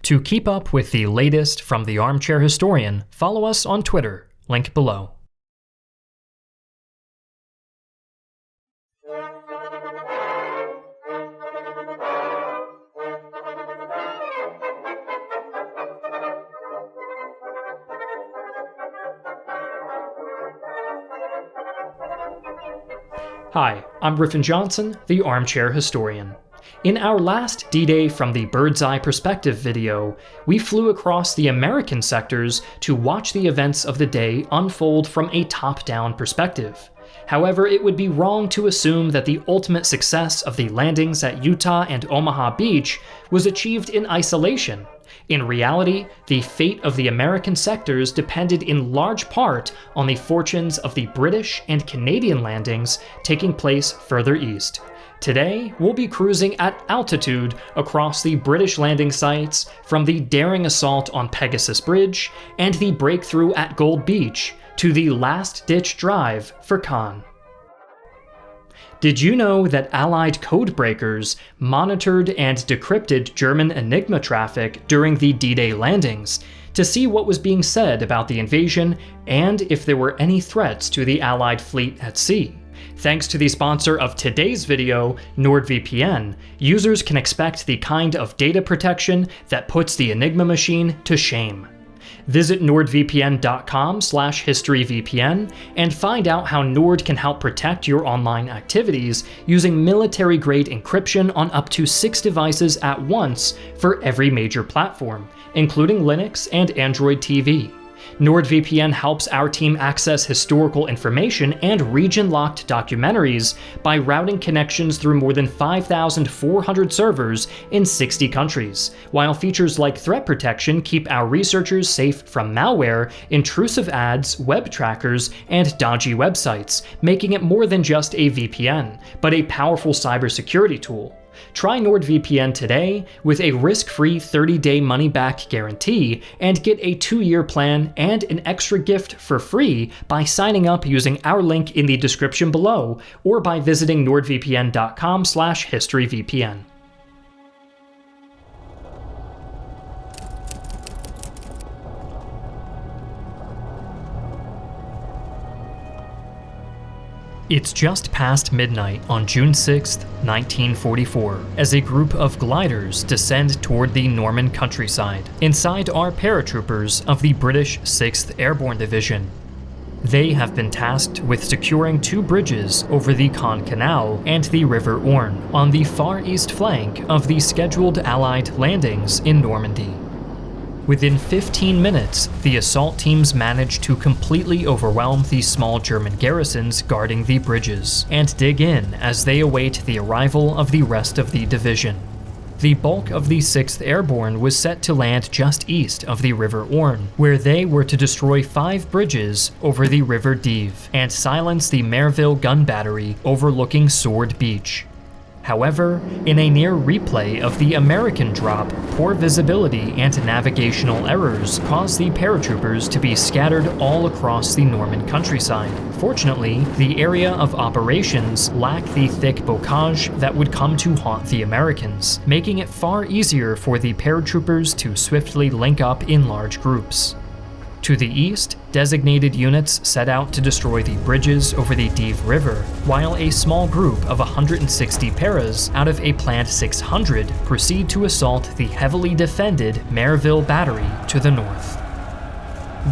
To keep up with the latest from the Armchair Historian, follow us on Twitter, link below. Hi, I'm Griffin Johnson, the Armchair Historian. In our last D-Day from the Bird's Eye Perspective video, we flew across the American sectors to watch the events of the day unfold from a top-down perspective. However, it would be wrong to assume that the ultimate success of the landings at Utah and Omaha Beach was achieved in isolation. In reality, the fate of the American sectors depended in large part on the fortunes of the British and Canadian landings taking place further east. Today, we'll be cruising at altitude across the British landing sites from the daring assault on Pegasus Bridge and the breakthrough at Gold Beach to the last-ditch drive for Caen. Did you know that Allied codebreakers monitored and decrypted German Enigma traffic during the D-Day landings to see what was being said about the invasion and if there were any threats to the Allied fleet at sea? Thanks to the sponsor of today's video, NordVPN, users can expect the kind of data protection that puts the Enigma machine to shame. Visit nordvpn.com/historyvpn and find out how Nord can help protect your online activities using military-grade encryption on up to 6 devices at once for every major platform, including Linux and Android TV. NordVPN helps our team access historical information and region-locked documentaries by routing connections through more than 5,400 servers in 60 countries, while features like threat protection keep our researchers safe from malware, intrusive ads, web trackers, and dodgy websites, making it more than just a VPN, but a powerful cybersecurity tool. Try NordVPN today with a risk-free 30-day money-back guarantee and get a 2-year plan and an extra gift for free by signing up using our link in the description below or by visiting nordvpn.com/historyvpn. It's just past midnight on June 6, 1944, as a group of gliders descend toward the Norman countryside. Inside are paratroopers of the British 6th Airborne Division. They have been tasked with securing 2 bridges over the Caen Canal and the River Orne on the far east flank of the scheduled Allied landings in Normandy. Within 15 minutes, the assault teams managed to completely overwhelm the small German garrisons guarding the bridges, and dig in as they await the arrival of the rest of the division. The bulk of the 6th Airborne was set to land just east of the River Orne, where they were to destroy 5 bridges over the River Dive, and silence the Merville gun battery overlooking Sword Beach. However, in a near replay of the American drop, poor visibility and navigational errors caused the paratroopers to be scattered all across the Norman countryside. Fortunately, the area of operations lacked the thick bocage that would come to haunt the Americans, making it far easier for the paratroopers to swiftly link up in large groups. To the east, designated units set out to destroy the bridges over the Dive River, while a small group of 160 paras out of a planned 600 proceed to assault the heavily defended Merville Battery to the north.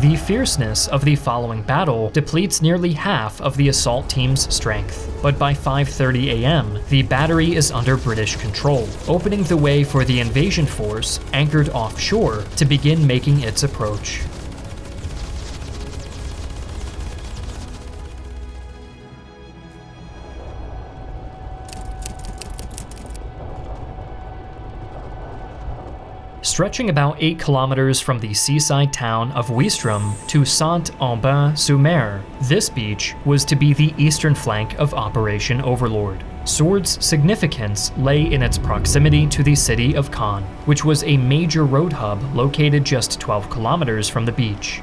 The fierceness of the following battle depletes nearly half of the assault team's strength, but by 5:30 a.m., the battery is under British control, opening the way for the invasion force, anchored offshore, to begin making its approach. Stretching about 8 kilometers from the seaside town of Ouistreham to Saint-Aubin-sur-Mer, this beach was to be the eastern flank of Operation Overlord. Sword's significance lay in its proximity to the city of Caen, which was a major road hub located just 12 kilometers from the beach.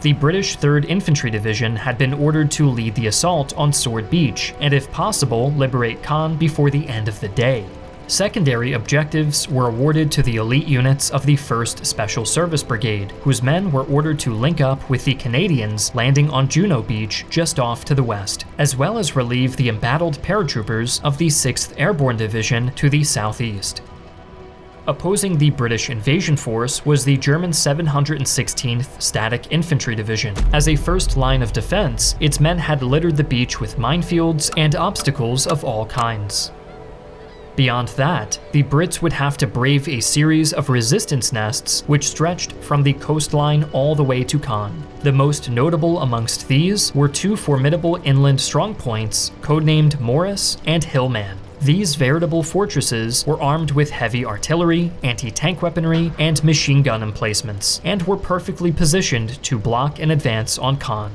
The British 3rd Infantry Division had been ordered to lead the assault on Sword Beach and, if possible, liberate Caen before the end of the day. Secondary objectives were awarded to the elite units of the 1st Special Service Brigade, whose men were ordered to link up with the Canadians landing on Juno Beach just off to the west, as well as relieve the embattled paratroopers of the 6th Airborne Division to the southeast. Opposing the British invasion force was the German 716th Static Infantry Division. As a first line of defense, its men had littered the beach with minefields and obstacles of all kinds. Beyond that, the Brits would have to brave a series of resistance nests which stretched from the coastline all the way to Caen. The most notable amongst these were 2 formidable inland strongpoints codenamed Morris and Hillman. These veritable fortresses were armed with heavy artillery, anti-tank weaponry, and machine gun emplacements, and were perfectly positioned to block an advance on Caen.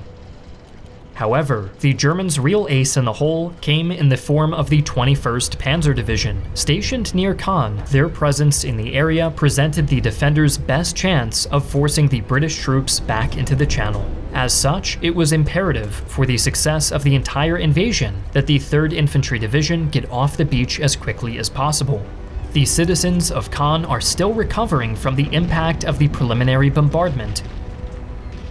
However, the Germans' real ace in the hole came in the form of the 21st Panzer Division. Stationed near Caen, their presence in the area presented the defenders' best chance of forcing the British troops back into the Channel. As such, it was imperative for the success of the entire invasion that the 3rd Infantry Division get off the beach as quickly as possible. The citizens of Caen are still recovering from the impact of the preliminary bombardment,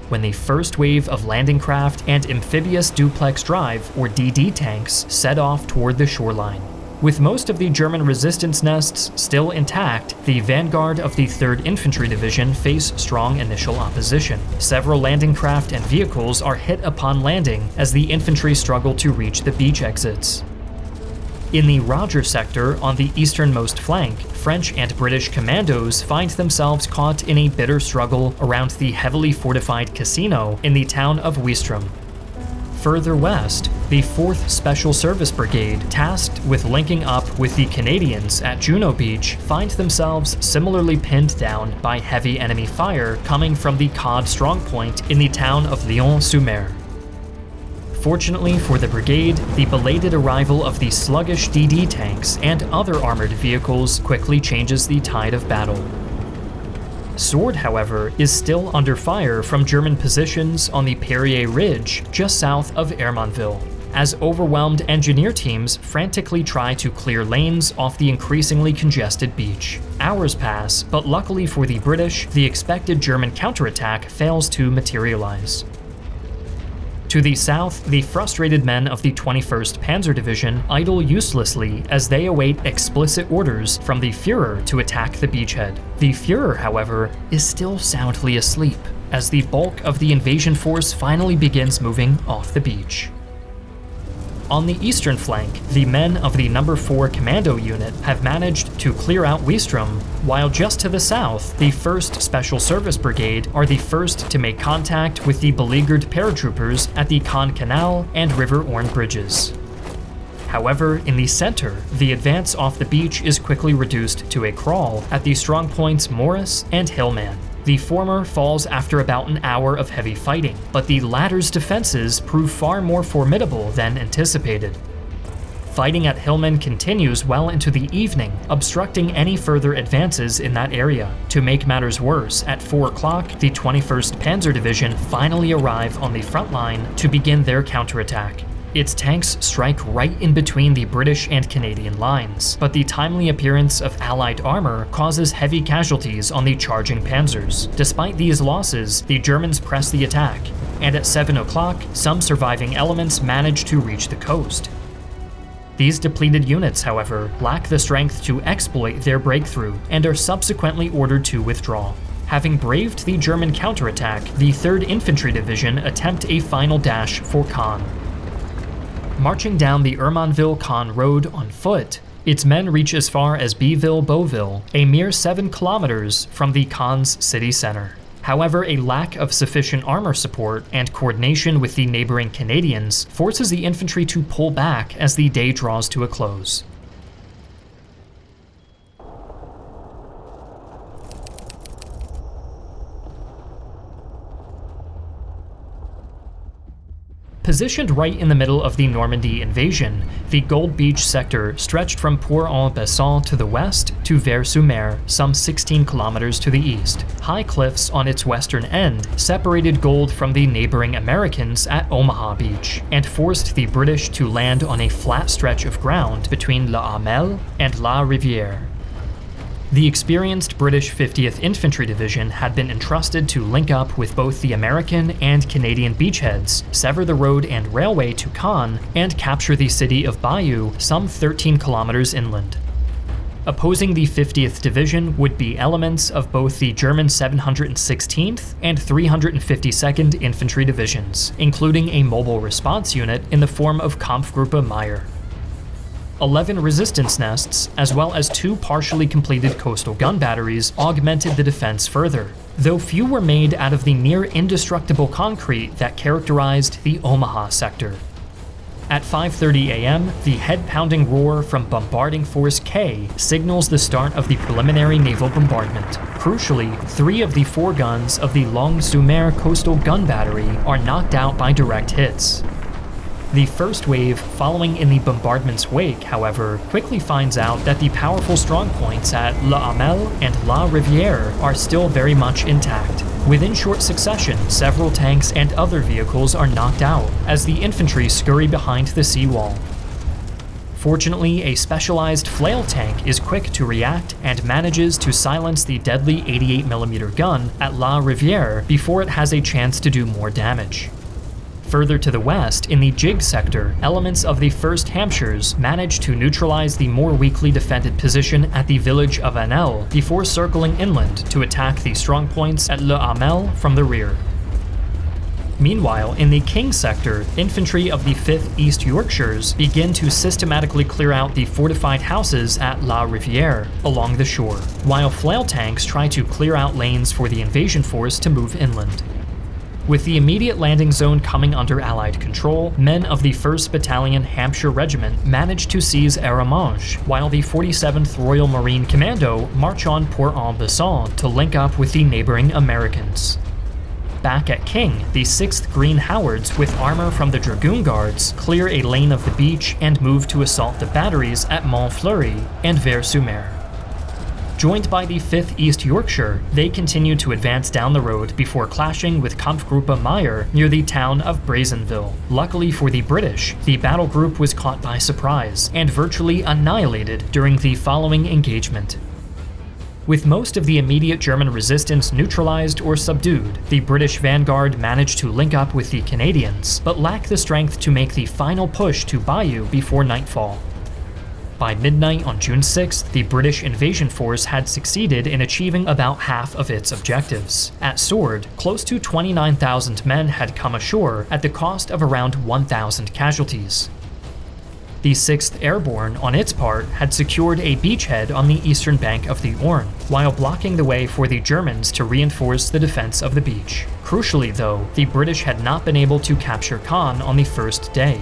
when the first wave of landing craft and amphibious duplex drive, or DD tanks, set off toward the shoreline. With most of the German resistance nests still intact, the vanguard of the 3rd Infantry Division face strong initial opposition. Several landing craft and vehicles are hit upon landing as the infantry struggle to reach the beach exits. In the Roger sector on the easternmost flank, French and British commandos find themselves caught in a bitter struggle around the heavily fortified casino in the town of Ouistreham. Further west, the 4th Special Service Brigade, tasked with linking up with the Canadians at Juno Beach, find themselves similarly pinned down by heavy enemy fire coming from the Cod strongpoint in the town of Lyon-sur-Mer. Fortunately for the brigade, the belated arrival of the sluggish DD tanks and other armored vehicles quickly changes the tide of battle. Sword, however, is still under fire from German positions on the Perrier Ridge just south of Hermonville, as overwhelmed engineer teams frantically try to clear lanes off the increasingly congested beach. Hours pass, but luckily for the British, the expected German counterattack fails to materialize. To the south, the frustrated men of the 21st Panzer Division idle uselessly as they await explicit orders from the Führer to attack the beachhead. The Führer, however, is still soundly asleep as the bulk of the invasion force finally begins moving off the beach. On the eastern flank, the men of the No. 4 Commando Unit have managed to clear out Ouistreham, while just to the south, the 1st Special Service Brigade are the first to make contact with the beleaguered paratroopers at the Caen Canal and River Orne bridges. However, in the center, the advance off the beach is quickly reduced to a crawl at the strongpoints Morris and Hillman. The former falls after about an hour of heavy fighting, but the latter's defenses prove far more formidable than anticipated. Fighting at Hillman continues well into the evening, obstructing any further advances in that area. To make matters worse, at 4 o'clock, the 21st Panzer Division finally arrive on the front line to begin their counterattack. Its tanks strike right in between the British and Canadian lines, but the timely appearance of Allied armor causes heavy casualties on the charging panzers. Despite these losses, the Germans press the attack, and at 7 o'clock, some surviving elements manage to reach the coast. These depleted units, however, lack the strength to exploit their breakthrough and are subsequently ordered to withdraw. Having braved the German counterattack, the 3rd Infantry Division attempt a final dash for Caen. Marching down the Hermonville-Caen road on foot, its men reach as far as Beeville-Beauville, a mere 7 kilometers from the Caen's city center. However, a lack of sufficient armor support and coordination with the neighboring Canadians forces the infantry to pull back as the day draws to a close. Positioned right in the middle of the Normandy invasion, the Gold Beach sector stretched from Port-en-Besson to the west to Vers-sur-Mer, some 16 kilometers to the east. High cliffs on its western end separated Gold from the neighboring Americans at Omaha Beach, and forced the British to land on a flat stretch of ground between La Hamel and La Rivière. The experienced British 50th Infantry Division had been entrusted to link up with both the American and Canadian beachheads, sever the road and railway to Caen, and capture the city of Bayeux, some 13 kilometers inland. Opposing the 50th Division would be elements of both the German 716th and 352nd Infantry Divisions, including a mobile response unit in the form of Kampfgruppe Meyer. 11 resistance nests, as well as 2 partially completed coastal gun batteries, augmented the defense further, though few were made out of the near indestructible concrete that characterized the Omaha sector. At 5:30 a.m., the head-pounding roar from Bombarding Force K signals the start of the preliminary naval bombardment. Crucially, 3 of the 4 guns of the Longue-sur-Mer coastal gun battery are knocked out by direct hits. The first wave following in the bombardment's wake, however, quickly finds out that the powerful strongpoints at La Hamel and La Rivière are still very much intact. Within short succession, several tanks and other vehicles are knocked out as the infantry scurry behind the seawall. Fortunately, a specialized flail tank is quick to react and manages to silence the deadly 88mm gun at La Rivière before it has a chance to do more damage. Further to the west, in the Jig sector, elements of the 1st Hampshires managed to neutralize the more weakly defended position at the village of Anel before circling inland to attack the strongpoints at Le Hamel from the rear. Meanwhile, in the King sector, infantry of the 5th East Yorkshires begin to systematically clear out the fortified houses at La Rivière along the shore, while flail tanks try to clear out lanes for the invasion force to move inland. With the immediate landing zone coming under Allied control, men of the 1st Battalion Hampshire Regiment manage to seize Armchair, while the 47th Royal Marine Commando march on Port-en-Besson to link up with the neighboring Americans. Back at King, the 6th Green Howards with armor from the Dragoon Guards clear a lane of the beach and move to assault the batteries at Montfleury and Vers-sur-Mer. Joined by the 5th East Yorkshire, they continue to advance down the road before clashing with Kampfgruppe Meyer near the town of Brazenville. Luckily for the British, the battle group was caught by surprise and virtually annihilated during the following engagement. With most of the immediate German resistance neutralized or subdued, the British vanguard managed to link up with the Canadians, but lacked the strength to make the final push to Bayeux before nightfall. By midnight on June 6th, the British invasion force had succeeded in achieving about half of its objectives. At Sword, close to 29,000 men had come ashore at the cost of around 1,000 casualties. The 6th Airborne, on its part, had secured a beachhead on the eastern bank of the Orne, while blocking the way for the Germans to reinforce the defense of the beach. Crucially, though, the British had not been able to capture Caen on the first day.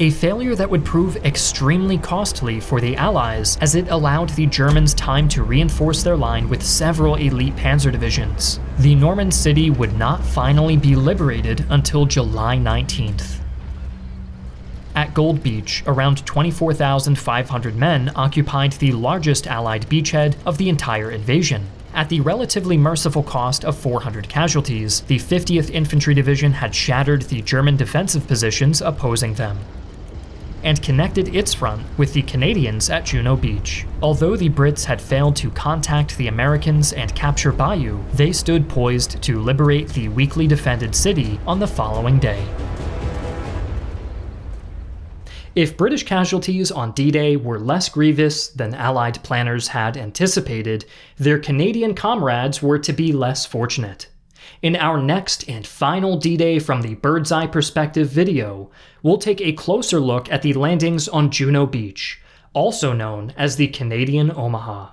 A failure that would prove extremely costly for the Allies, as it allowed the Germans time to reinforce their line with several elite panzer divisions. The Norman city would not finally be liberated until July 19th. At Gold Beach, around 24,500 men occupied the largest Allied beachhead of the entire invasion. At the relatively merciful cost of 400 casualties, the 50th Infantry Division had shattered the German defensive positions opposing them, and connected its front with the Canadians at Juno Beach. Although the Brits had failed to contact the Americans and capture Bayeux, they stood poised to liberate the weakly defended city on the following day. If British casualties on D-Day were less grievous than Allied planners had anticipated, their Canadian comrades were to be less fortunate. In our next and final D-Day from the Bird's Eye Perspective video, we'll take a closer look at the landings on Juno Beach, also known as the Canadian Omaha.